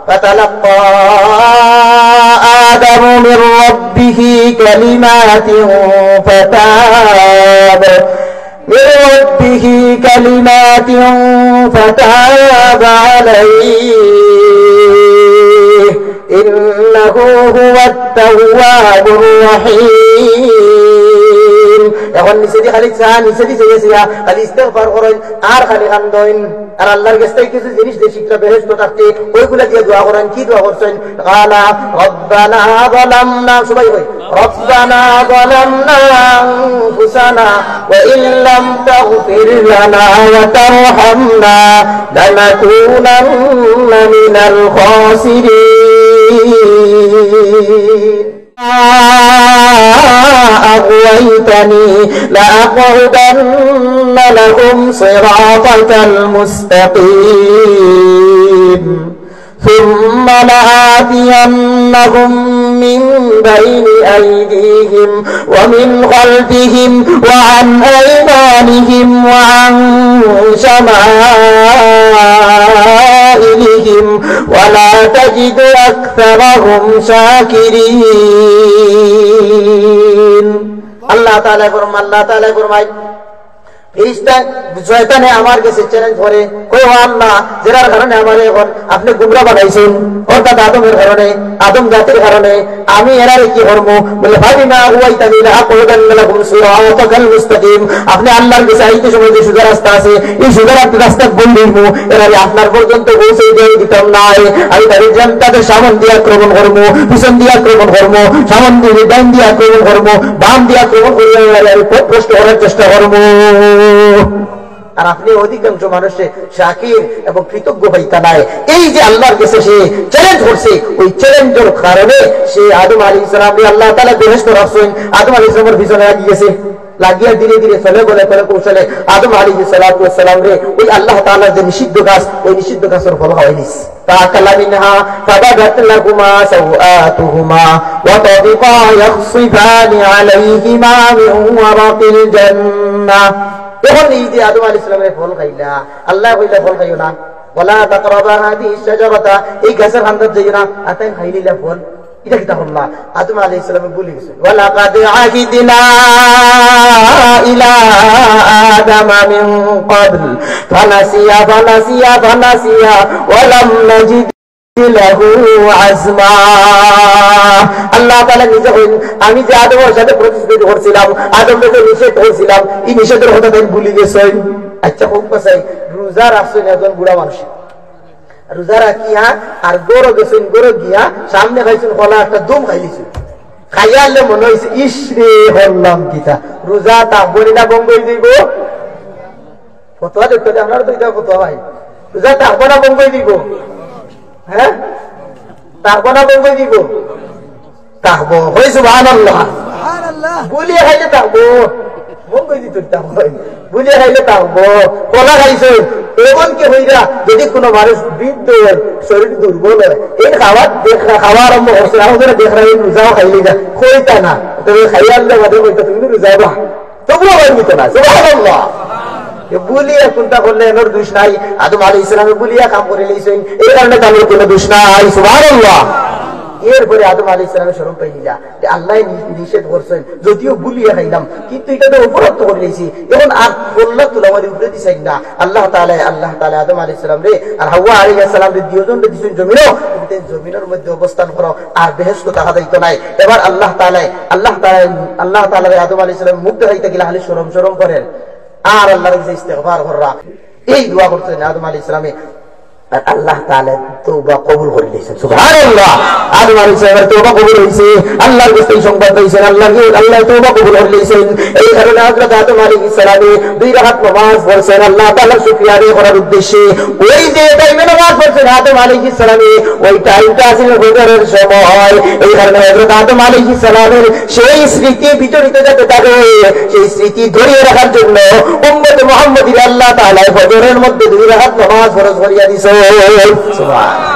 فتلقى آدم من ربه كلمات فتاب عليه إنه هو التواب الرحيم এখন নিচে দিয়ে খালি চা নিচে দিয়ে চেয়েছিয়া খালি ইস্তেগফার করেন আর খালি কান্দইন আর আল্লাহর কাছে কিছু জিনিস দিয়ে শিখলা বেহেশত থাকতে ওইগুলা দিয়ে দোয়া করেন কি দোয়া করছেন কালা রব্বানা যালামনা সবাই কই রব্বানা যালামনা আনফুসানা ওয়া ইল্লাম তাগফির লানা ওয়া তারহামনা লানাকুনান্না মিনাল খাসিরিন أغويتني لأقعدن لهم صراطك المستقيم ثم لآتينهم من بين أيديهم ومن خلفهم وعن أيمانهم وعن شمائلهم ولا تجد أكثرهم شاكرين الله تعالى فرمائے ফেরেশতা শয়তানে আমার কাছে চ্যালেঞ্জ করে কই ও আল্লাহ যার কারণে আমারে এখন আপনি গুমরা বানাইছেন অর্থাৎ আদমের কারণে আদম জাতির কারণে আমি এরারে কি করব বলে ভাবি না হুয়াইতানি লা আকুদান লাকুম সিরাতাকাল মুস্তাকিম আপনি আল্লাহর কাছে আইতে সময় যে সোজা রাস্তা আছে এই সোজা রাস্তা বন্ধ এরারে আপনার পর্যন্ত পৌঁছে দিয়ে দিতাম না আমি তাদের জান্নাতের সামনে দিয়ে আক্রমণ করব পিছন দিয়ে আক্রমণ করব সামনে দিয়ে ডান দিয়ে আক্রমণ করব বাম দিয়ে আক্রমণ করে এরারে প্রশ্ন করার চেষ্টা করব আর আপনি অধিকাংশ মানুষে শাকির এবং কৃতজ্ঞ হইতা নাই এই যে আল্লাহর কাছে সে চ্যালেঞ্জ করছে ওই চ্যালেঞ্জের কারণে সে আদম আলাইহিস সালামকে আল্লাহ তাআলা বেহেশত রাখছেন আদম আলাইহিস সালামের পিছনে লাগিয়ে ধীরে ধীরে চলে বলে কৌশলে আদম আলাইহিস সালাম রে ওই আল্লাহ তাআলার যে নিষিদ্ধ কাজ ওই নিষিদ্ধ কাজের ফল হয়নিস فأكلا منها فبدت لهما سوآتهما وطفقا يخصفان عليهما من ورق الجنة এখন এই যে আদম আলাইহিস সালামের ফল খাইলা আল্লাহ কইলা ফল খাইও না ওয়ালা তাকরাবা হাদিহি শাজারাতা এই গাছের হান্দার যাইও না আতাই খাইলিলা ফল এটা কি তাহলে আদম আলাইহিস সালাম বলে গেছে ওয়ালা কাদ আহিদনা ইলা আদম মিন ক্বাবল ফানাসিয়া ওয়ালাম নাজিদ লাহু আজমা আল্লাহ তাআলা নিজে কইন আমি যে আদমের সাথে প্রতিশ্রুতি করছিলাম আদমকে নিষেধ করছিলাম এই নিষেধের কথা তাই ভুলে গেছেন আচ্ছা খুব পাছাই রোজা রাখছেন একজন বুড়া মানুষ রোজা রাখিয়া আর গরু গেছেন গরু গিয়া সামনে খাইছেন কলা একটা দুম খাইছেন খাইয়ালে মনে হইছে ইস রে হল্লাম কিতা রোজা তা বলিনা বন্ধ হয়ে যাইব ফতোয়া দেখতে আপনারা তো এটা ফতোয়া ভাই রোজা তা বনা বন্ধ হয়ে দিব হ্যাঁ তাহবনা বন্ধ দিব তাহবো হই সুবহানাল্লাহ বলিয়া খাইলে তাহবো বন্ধ দিত বুঝে খাইলে তাহবো কলা খাইছে এমনকি হইরা যদি কোনো মানুষ বৃদ্ধ হয় শরীর দুর্বল হয় এই খাওয়া আরম্ভ করছে আমাদের দেখা রোজাও খাইলে যা খইতা না তবে খাইয়া আনলে বাদে কইতা তুমি রোজা বা তবুও বাড়িত না সুবহানাল্লাহ বুলিয়া চিন্তা করলে এর দোষ নাই আদম আলাইহিস সালামে বুলিয়া কাম করে লইছেন এই কারণে তাদের কোনো দোষ নাই সুবহানাল্লাহ এরপরে আদম আলাইহিস সালামের শরম পাইলা যে আল্লাহ নিষেধ করছেন যদিও বুলিয়া খাইলাম কিন্তু এটা তো অপরাধ করে লইছি এখন আর বললা তুলা আমাদের উপরে দিছেন না আল্লাহ তাআলা আদম আলাইহিস সালাম রে আর হাওয়া আলাইহিস সালাম রে দুইজন দিছেন জমিনও কিন্তু জমিনের মধ্যে অবস্থান করো আর বেহেশত টাকা দাইতো নাই এবার আল্লাহ তাআলা আদম আলাইহিস সালাম মুখ দেখাইতে গেলে খালি শরম করেন আর আল্লাহর কাছে ইস্তেগফার করা এই দোয়া করতেন আদম আলাইহিস সালামে আর আল্লাহ তাআলা তওবা কবুল করে নিয়েছেন সুবহানাল্লাহ আদম আলাইহিস সালামের তওবা কবুল হইছে আল্লাহর কাছে সংবাদ পাইছেন আল্লাহ তওবা কবুল করে নিয়েছেন এই কারণে হযরত আদম আলাইহিস সালামে দুই রাকাত নামাজ পড়ছেন আল্লাহ তাআলার শুকরিয়া আদায় করার উদ্দেশ্যে ওই যে টাইমে নামাজ পড়ছেন আদম আলাইহিস সালামে ওই টাইমটা ছিল ফজরের সময় এই কারণে হযরত আদম আলাইহিস সালামের সেই স্মৃতি বিচরিত যাতে থাকে সেই স্মৃতি ধরিয়ে রাখার জন্য উম্মত মুহাম্মাদী আল্লাহ তাআলা ফজরের মধ্যে দুই রাকাত নামাজ ফরজ করিয়া দিয়েছেন সুবহান